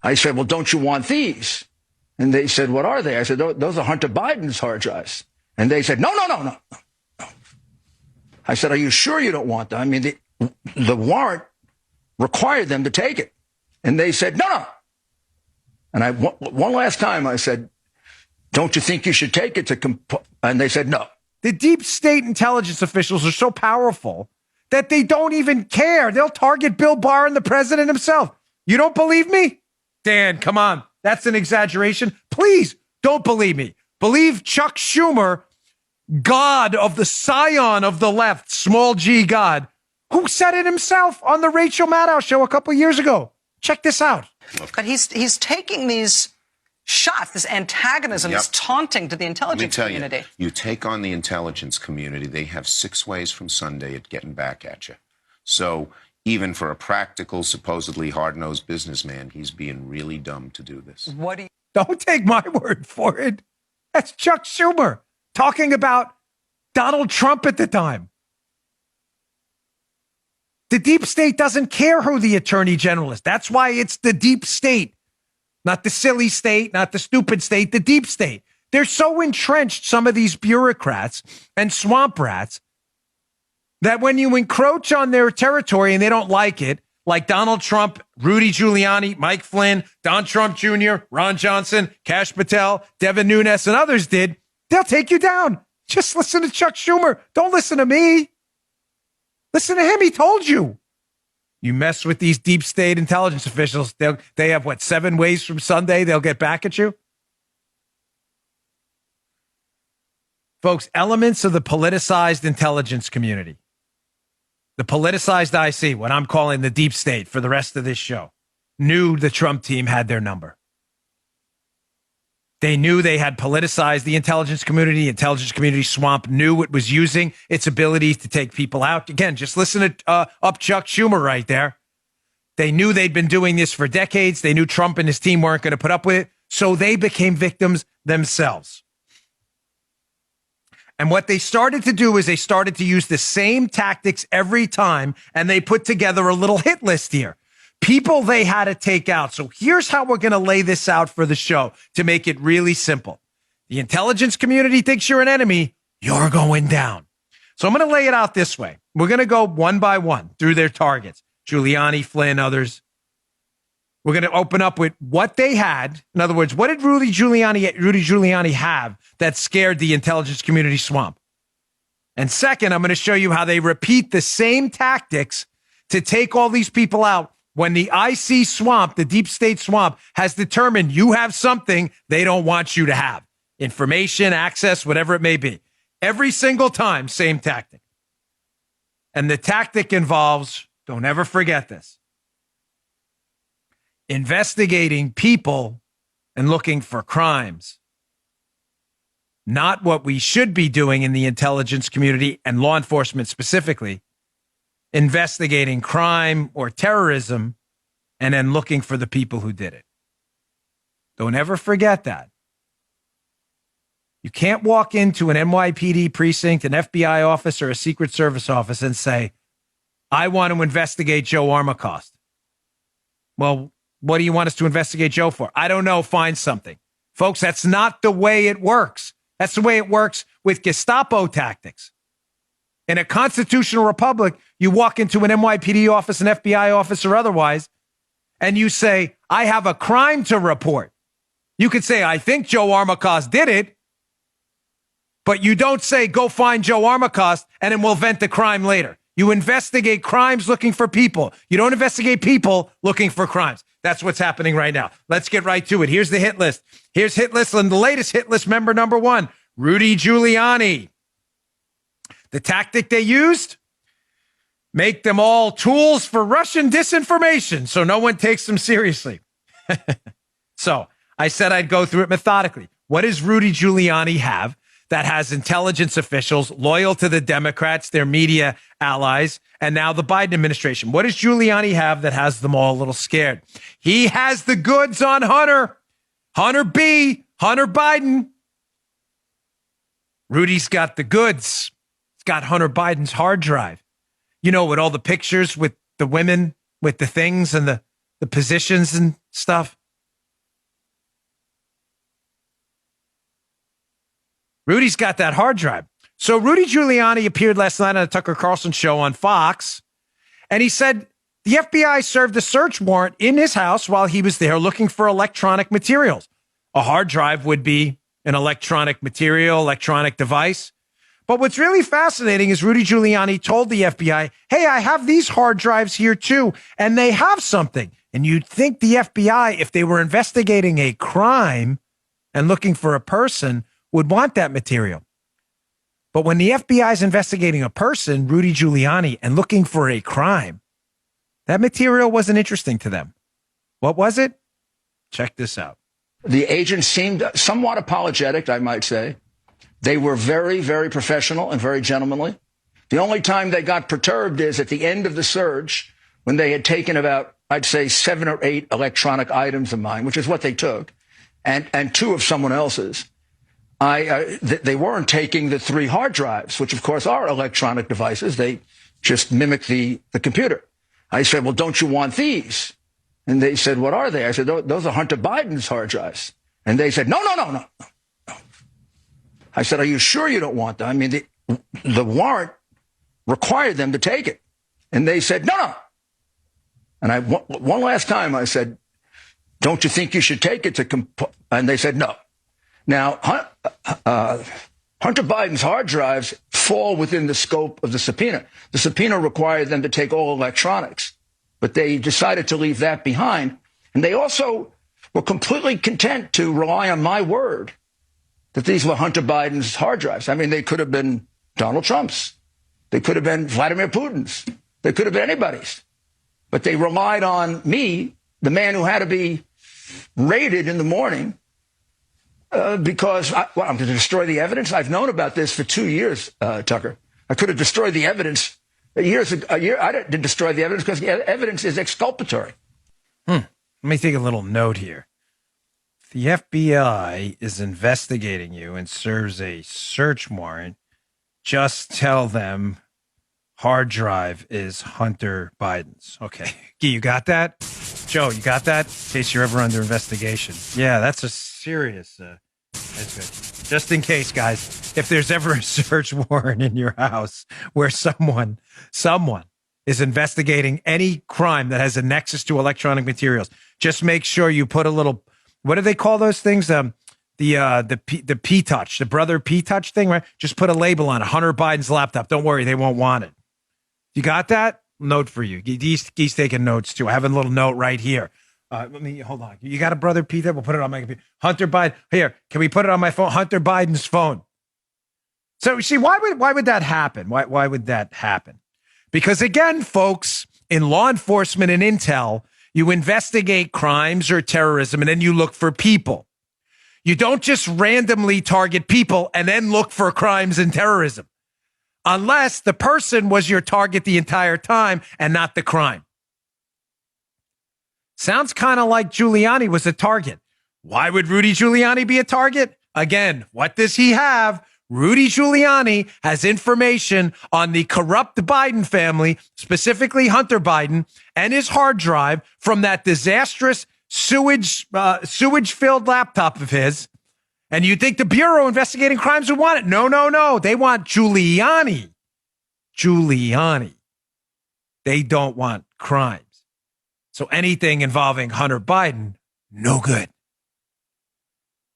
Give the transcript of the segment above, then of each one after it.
I said, well, don't you want these? And they said, what are they? I said, those are Hunter Biden's hard drives. And they said, no. I said, are you sure you don't want them? I mean, the warrant required them to take it. And they said, no. And one last time I said, don't you think you should take it and they said, no. The deep state intelligence officials are so powerful that they don't even care. They'll target Bill Barr and the president himself. You don't believe me? Dan, come on. That's an exaggeration. Please don't believe me. Believe Chuck Schumer, God of the scion of the left, small g God, who said it himself on the Rachel Maddow show a couple years ago. Check this out. But he's taking these shots, this antagonism, this taunting to the intelligence community. You take on the intelligence community, they have 6 ways from Sunday at getting back at you. So even for a practical, supposedly hard-nosed businessman, he's being really dumb to do this. Don't take my word for it. That's Chuck Schumer talking about Donald Trump at the time. The deep state doesn't care who the attorney general is. That's why it's the deep state, not the silly state, not the stupid state, the deep state. They're so entrenched, some of these bureaucrats and swamp rats, that when you encroach on their territory and they don't like it, like Donald Trump, Rudy Giuliani, Mike Flynn, Don Trump Jr., Ron Johnson, Kash Patel, Devin Nunes, and others did, they'll take you down. Just listen to Chuck Schumer. Don't listen to me. Listen to him. He told you. You mess with these deep state intelligence officials, they have, 7 ways from Sunday they'll get back at you? Folks, elements of the politicized intelligence community, the politicized IC, what I'm calling the deep state for the rest of this show, knew the Trump team had their number. They knew they had politicized the intelligence community. Intelligence community swamp knew it was using its ability to take people out. Again, just listen to up Chuck Schumer right there. They knew they'd been doing this for decades. They knew Trump and his team weren't going to put up with it. So they became victims themselves. And what they started to do is they started to use the same tactics every time, and they put together a little hit list here. People they had to take out. So here's how we're going to lay this out for the show to make it really simple. The intelligence community thinks you're an enemy. You're going down. So I'm going to lay it out this way. We're going to go one by one through their targets. Giuliani, Flynn, others. We're going to open up with what they had. In other words, what did Rudy Giuliani have that scared the intelligence community swamp? And second, I'm going to show you how they repeat the same tactics to take all these people out when the IC swamp, the deep state swamp, has determined you have something they don't want you to have. Information, access, whatever it may be. Every single time, same tactic. And the tactic involves, don't ever forget this, investigating people and looking for crimes. Not what we should be doing in the intelligence community and law enforcement specifically, investigating crime or terrorism and then looking for the people who did it. Don't ever forget that. You can't walk into an NYPD precinct, an FBI office, or a Secret Service office and say, I want to investigate Joe Armacost. Well, what do you want us to investigate Joe for? I don't know. Find something. Folks, that's not the way it works. That's the way it works with Gestapo tactics. In a constitutional republic, you walk into an NYPD office, an FBI office, or otherwise, and you say, I have a crime to report. You could say, I think Joe Armacost did it, but you don't say, go find Joe Armacost, and then we'll vent the crime later. You investigate crimes looking for people. You don't investigate people looking for crimes. That's what's happening right now. Let's get right to it. Here's the hit list. Here's hit list, and the latest hit list member number 1, Rudy Giuliani. The tactic they used? Make them all tools for Russian disinformation so no one takes them seriously. So I said I'd go through it methodically. What does Rudy Giuliani have that has intelligence officials loyal to the Democrats, their media allies, and now the Biden administration? What does Giuliani have that has them all a little scared? He has the goods on Hunter B, Hunter Biden. Rudy's got the goods. He's got Hunter Biden's hard drive. You know, with all the pictures with the women, with the things and the positions and stuff. Rudy's got that hard drive. So Rudy Giuliani appeared last night on the Tucker Carlson show on Fox, and he said the FBI served a search warrant in his house while he was there looking for electronic materials. A hard drive would be an electronic material, electronic device. But what's really fascinating is Rudy Giuliani told the FBI, hey, I have these hard drives here too, and they have something. And you'd think the FBI, if they were investigating a crime and looking for a person, would want that material. But when the FBI is investigating a person, Rudy Giuliani, and looking for a crime, that material wasn't interesting to them. What was it? Check this out. The agents seemed somewhat apologetic, I might say. They were very, very professional and very gentlemanly. The only time they got perturbed is at the end of the search when they had taken about, I'd say, 7 or 8 electronic items of mine, which is what they took, and 2 of someone else's. They weren't taking the 3 hard drives, which of course are electronic devices. They just mimic the computer. I said, well, don't you want these? And they said, what are they? I said, those are Hunter Biden's hard drives. And they said, no. I said, are you sure you don't want them? I mean, the warrant required them to take it. And they said, no. And one last time I said, don't you think you should take it and they said, no. Now, Hunter Biden's hard drives fall within the scope of the subpoena. The subpoena required them to take all electronics, but they decided to leave that behind. And they also were completely content to rely on my word that these were Hunter Biden's hard drives. I mean, they could have been Donald Trump's. They could have been Vladimir Putin's. They could have been anybody's. But they relied on me, the man who had to be raided in the morning, because I'm going to destroy the evidence. I've known about this for 2 years, Tucker. I could have destroyed the evidence a year. I didn't destroy the evidence because the evidence is exculpatory. Let me take a little note here. If the FBI is investigating you and serves a search warrant, just tell them hard drive is Hunter Biden's. Okay. You got that? Joe, you got that? In case you're ever under investigation. Yeah, that's a serious. That's good. Just in case, guys, if there's ever a search warrant in your house where someone is investigating any crime that has a nexus to electronic materials, just make sure you put a little. What do they call those things? The P-Touch, the brother P-Touch thing, right? Just put a label on it. Hunter Biden's laptop. Don't worry, they won't want it. You got that? Note for you. He's taking notes too. I have a little note right here. Let me hold on. You got a brother Peter? We'll put it on my computer. Hunter Biden. Here, can we put it on my phone? Hunter Biden's phone. So you see, why would that happen? Why would that happen? Because again, folks, in law enforcement and intel, you investigate crimes or terrorism and then you look for people. You don't just randomly target people and then look for crimes and terrorism. Unless the person was your target the entire time and not the crime. Sounds kind of like Giuliani was a target. Why would Rudy Giuliani be a target? Again, what does he have? Rudy Giuliani has information on the corrupt Biden family, specifically Hunter Biden, and his hard drive from that disastrous sewage-filled laptop of his. And you think the Bureau investigating crimes would want it? No. They want Giuliani. They don't want crimes. So anything involving Hunter Biden, no good.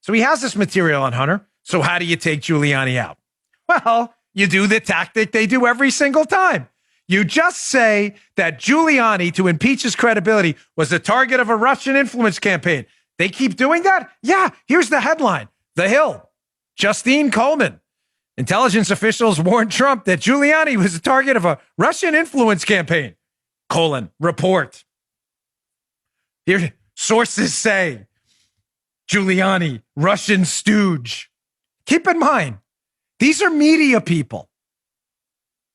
So he has this material on Hunter. So how do you take Giuliani out? Well, you do the tactic they do every single time. You just say that Giuliani, to impeach his credibility, was the target of a Russian influence campaign. They keep doing that? Yeah, here's the headline. The Hill, Justine Coleman. Intelligence officials warned Trump that Giuliani was the target of a Russian influence campaign. : report. Here, sources say Giuliani, Russian stooge. Keep in mind, these are media people.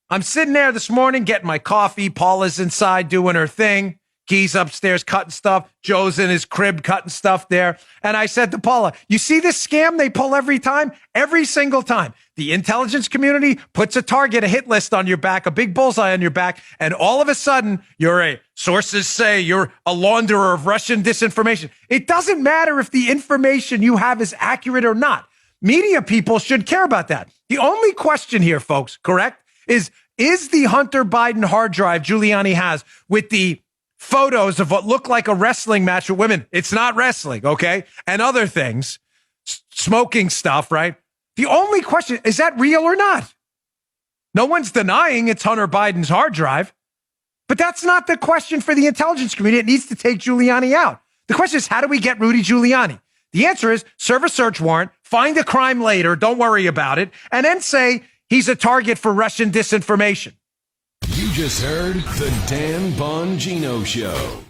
I'm sitting there this morning getting my coffee. Paula's inside doing her thing. Key's upstairs cutting stuff. Joe's in his crib cutting stuff there. And I said to Paula, you see this scam they pull every time? Every single time. The intelligence community puts a target, a hit list on your back, a big bullseye on your back, and all of a sudden, sources say you're a launderer of Russian disinformation. It doesn't matter if the information you have is accurate or not. media people should care about that. The only question here, folks, correct, is the Hunter Biden hard drive Giuliani has with the photos of what looked like a wrestling match with women, it's not wrestling, okay, and other things, smoking stuff, right? The only question, is that real or not? No one's denying it's Hunter Biden's hard drive, but that's not the question for the intelligence community. It needs to take Giuliani out. The question is, how do we get Rudy Giuliani? The answer is serve a search warrant, find a crime later, don't worry about it, and then say he's a target for Russian disinformation. You just heard the Dan Bongino Show.